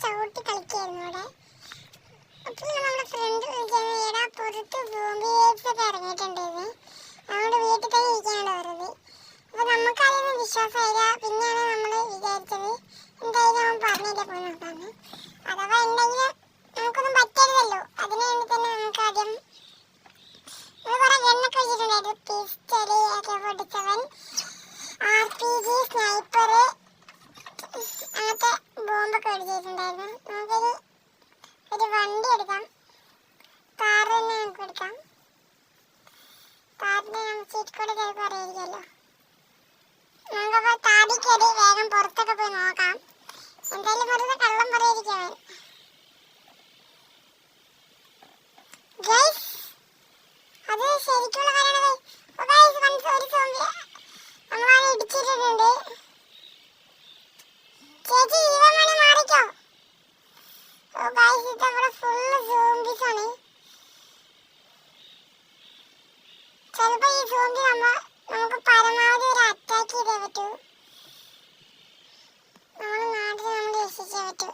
ചവിട്ടി കളിക്കായിരുന്നു അവിടെ. അപ്പോൾ നമ്മുടെ ഫ്രണ്ട് വിളിക്കാൻ ഏടാ പുറത്ത് സോംബിയൊക്കെ ഇറങ്ങിയിട്ടുണ്ടായിരുന്നു, അതുകൊണ്ട് വീട്ടിൽ തന്നെ ഇരിക്കാനാണ് പറഞ്ഞത്. അപ്പോൾ നമുക്കതിന് വിശ്വാസമില്ല. പിന്നെയാണ് നമ്മൾ വിചാരിച്ചത് എന്തായാലും അവൻ പറഞ്ഞില്ല പോയി നോക്കാമെന്ന്. അഥവാ എന്തെങ്കിലും നമുക്കൊന്നും പറ്റരുതല്ലോ, അതിനു വേണ്ടി തന്നെ നമുക്ക് ആദ്യം കുറെ ഗണ്ണൊക്കെ വെച്ചിട്ടുണ്ടായിരുന്നു. പിസ്റ്റൾ, AK-47, RPG, സ്നൈപ്പർ, അങ്ങനത്തെ ബോംബൊക്കെ മേടിച്ചിട്ടുണ്ടായിരുന്നു. നമുക്കൊരു വണ്ടി എടുക്കാം, കാർ തന്നെ നമുക്ക് എടുക്കാം. കാറിന് നമുക്ക് സീറ്റ് കൂടെ ചിലപ്പോൾ അറിയായിരിക്കുമല്ലോ. നമുക്കപ്പോൾ താടി കയറി വേഗം പുറത്തൊക്കെ പോയി നോക്കാം. എന്തായാലും വെറുതെ കള്ളം പറയാതിരിക്കാൻ. ഗൈസ്, അത് ശരിക്കുള്ള കാര്യമാണ്. ഒരു സോംബി നമ്മളാണ് ഇടിച്ചിട്ടുണ്ട്. ചേച്ചി ജീവൻ വേണേ മാറിക്കോ. ഗൈസ്, ഇതവിടെ ഫുള്ള് സോംബീസ് ആണ്. ചിലപ്പോൾ ഈ സോംബി നമുക്ക് പരമാവധി ഒരു അറ്റാക്ക് ചെയ്തേ പറ്റൂ. നമ്മുടെ നാട്ടിൽ നമ്മൾ രക്ഷിച്ചേ പറ്റൂ.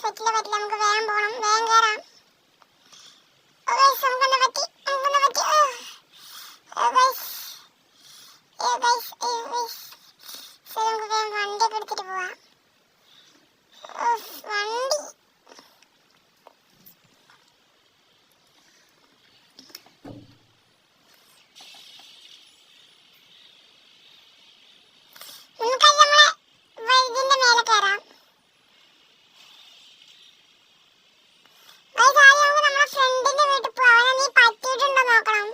പറ്റില്ല, നമുക്ക് വേഗം പോകണം, വേഗം കയറാം. നമുക്കൊന്ന് പറ്റി. നമുക്ക് വേഗം വണ്ടിയൊക്കെ എടുത്തിട്ട് പോവാം. വണ്ടി ഇതിന്റെ മേലെ കയറാം. ഫ്രണ്ടിന്റെ വീട്ടിൽ പോവാൻ നീ പറ്റിയിട്ടുണ്ടോ നോക്കണം.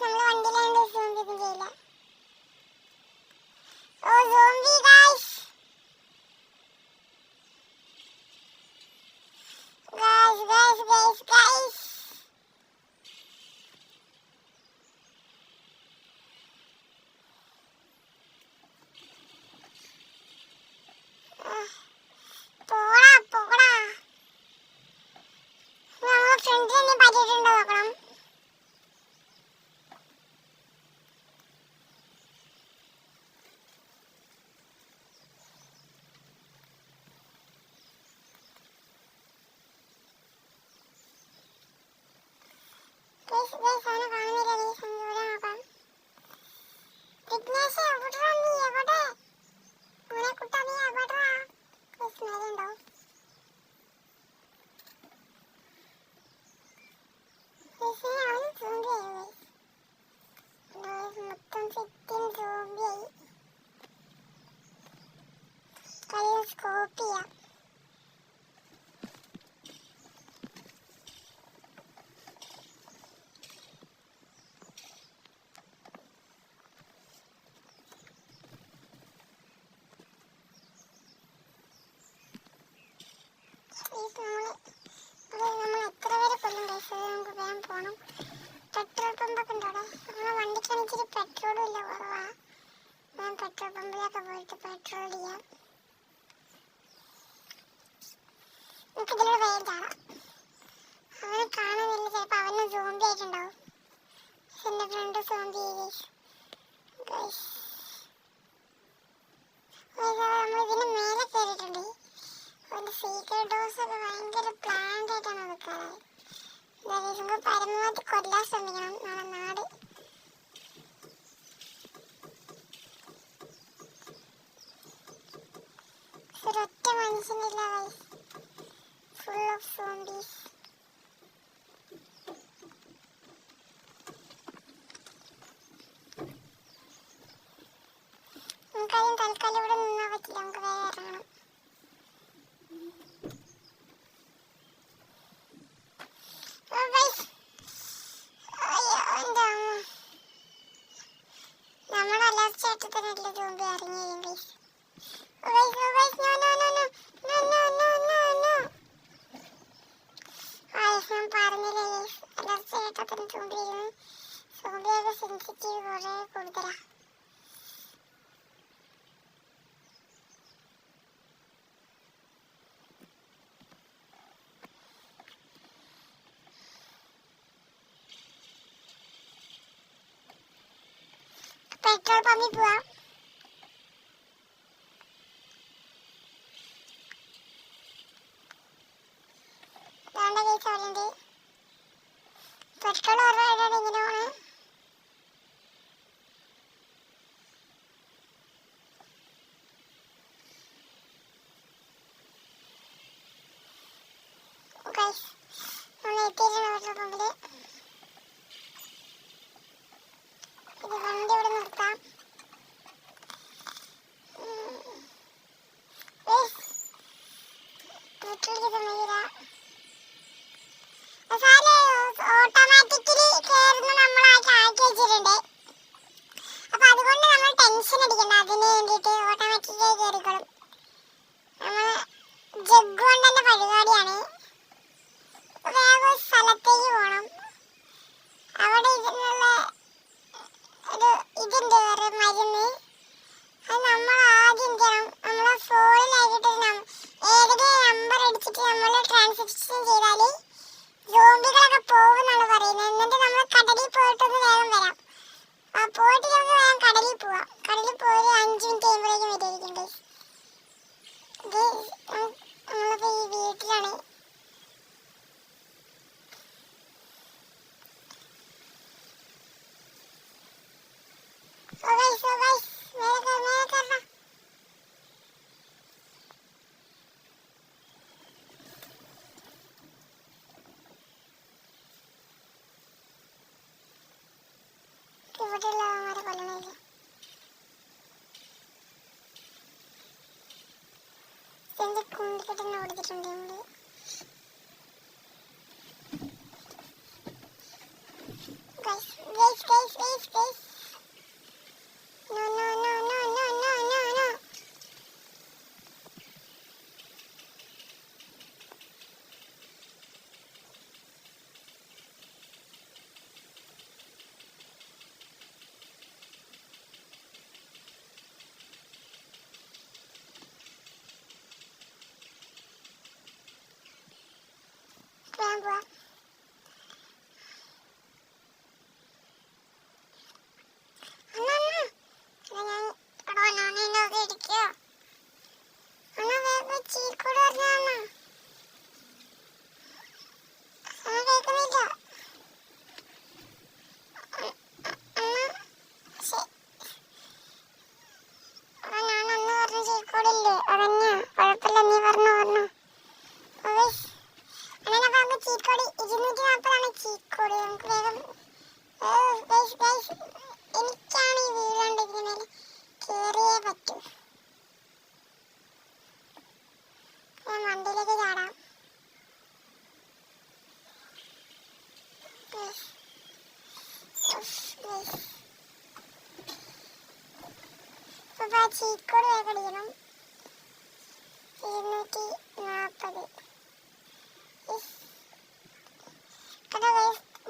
നമ്മൾ വണ്ടിയിലാണ്ട് സോംബി ഒന്നും ചെയ്യില്ല. ഓ സോംബി ഗൈസ്, ഫ്രണ്ടിൽ നീ പറ്റിയിട്ടുണ്ടോ നോക്കണം. അവനെ കാണുന്നില്ല. ദൂരെ നോക്കാം. വിഘ്നേഷ് എവിടെടാ നീ? എവിടെ മോനെ കുട്ടാ, നീ എവിടെടാ? സ്മെല്ലുണ്ടോ? അവന് സോംബിയായി. മൊത്തം ചുറ്റും സോംബിയായി. കയ്യിൽ സ്കോപ്പ് ചെയ്യാം. നമ്മൾ എത്ര പേരെ കൊല്ലും ഗൈസ്, നമുക്ക് വേഗം പോകണം. പെട്രോൾ പമ്പൊക്കെ ഉണ്ടോ? നമ്മുടെ വണ്ടിക്കാണ് ഇച്ചിരി പെട്രോളും ഇല്ല, കുറവാ. ഞാൻ പെട്രോൾ പമ്പിലൊക്കെ പോയിട്ട് പെട്രോൾ ചെയ്യാം. നമുക്ക് ഇതിലൂടെ വേഗം ചാടാം. അവനെ കാണുന്നില്ല, ചിലപ്പോൾ അവന് സോംബി ആയിട്ടുണ്ടാവും. എൻ്റെ ഫ്രണ്ട് സോംബി ഗൈസ്. നമ്മൾ ഇതിന് മേലെ കയറിയിട്ടുണ്ട്. ഒരു സീക്രട്ട് ഡോസ് ഒക്കെ ഭയങ്കര പ്ലാൻഡ് ആയിട്ടാണ് വെക്കാറ്. നമുക്ക് പരമാവധി കൊല്ലാൻ ശ്രമിക്കണം നമ്മുടെ നാട്. ഒരൊറ്റ മനുഷ്യനില്ല ഗൈസ്, ഫുൾ ഓഫ് സോംബീസ്. നമുക്കതിന് തൽക്കാലം ഇവിടെ നിന്നാൽ പറ്റില്ല, നമുക്ക് വേഗം ഇറങ്ങണം. നമ്മുടെ ലാസ്റ്റ് ആയിട്ട് തന്നെ സോംബി ഇറങ്ങി. ഞാൻ പറഞ്ഞില്ലേ ലാസ്റ്റ് ആയിട്ട് തന്നെ സോംബി സോംബിയൊക്കെ സെൻസിറ്റീവ് കുറേ കൂടുതലാണ്. പെട്രോൾ പമ്പിൽ പോവാം. പെട്രോൾ ഓർമ്മ ഇങ്ങനെ പോണേ. നമ്മൾ എത്തിയിട്ടുണ്ട് പെട്രോൾ പമ്പില്. ഇത് വണ്ടി ഇവിടെ നിർത്താം. ഓട്ടോമാറ്റിക്കലി കയറുന്ന നമ്മളാക്കി ആക്കി വെച്ചിട്ടുണ്ട്. അപ്പൊ അതുകൊണ്ട് നമ്മൾ ടെൻഷൻ അടിക്കണ്ട. അതിന് വേണ്ടിയിട്ട് ഓട്ടോമാറ്റിക്കായി കയറിക്കോളും. നമ്മള് ജഗ് കൊണ്ട് തന്നെ പരിപാടിയാണ്. വേറെ സ്ഥലത്തേക്ക് പോണം. അവിടെ ഇതിനുള്ള ഒരു ഇതുണ്ട്, വേറെ മരുന്ന്. അത് നമ്മൾ ആദ്യം ചെയ്യണം. നമ്മളെ ഫോണിലാക്കിയിട്ട് ഏതെങ്കിലും നമ്പർ അടിച്ചിട്ട് നമ്മൾ ട്രാൻസാക്ഷൻ ചെയ്താൽ സോംബികളൊക്കെ പോകുമെന്നാണ് പറയുന്നത്. എന്നിട്ട് നമ്മൾ കടലിൽ പോയിട്ടൊന്ന് വേഗം വരാം. പോയിട്ട് നമുക്ക് വേഗം കടലിൽ പോവാം. കടലിൽ പോയി 5 മിനിറ്റ് കഴിയുമ്പോഴേക്കും വരുമായിരിക്കും. ഇത് നമ്മളിപ്പോൾ ഈ വീട്ടിലാണ്. ഇവിടെയുള്ളവന്മാരെ കൊല്ലണില്ല. എന്റെ കുണ്ടിക്കിട്ടുന്ന കൊടുത്തിട്ടുണ്ട് നമ്മള്. No, no, no, no, no, no, no, no. വേഗം പോവാം. എനിക്കാണ് ഈ വീടുകൊണ്ട് ഇതിന് കേറിയേ പറ്റൂ. ഞാൻ വണ്ടിയിലേക്ക് ചാടാം. അപ്പൊ ചീക്കോട് വേഗം അടിക്കണം. 240.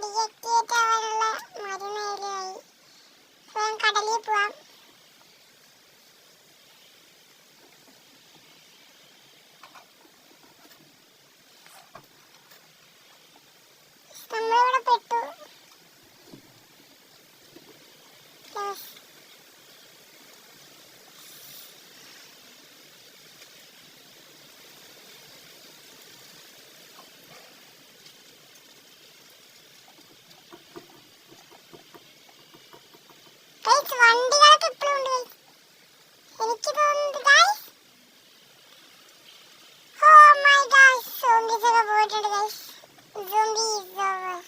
ഡിയാക്ടിവേറ്റ് ആവാനുള്ള മരുന്ന് അതിലായി. വേഗം കടലിൽ പോവാം. നമ്മളിവിടെ പെട്ടു. വണ്ടികളൊക്കെ ഇപ്പോഴും ഉണ്ട്. എനിക്ക് തോന്നുന്നത് guys, oh my God, zombies ഒക്കെ പോയിട്ടുണ്ട് ഗൈസ്. Zombie is over.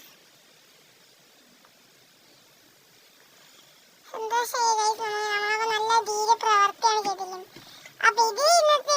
സന്തോഷമായി ഗൈസ്. നമ്മളൊക്കെ നല്ല ധീര പ്രവർത്തിയാണ് ചെയ്തില്ലേ. അപ്പൊ ഇത് ഇന്നത്തെ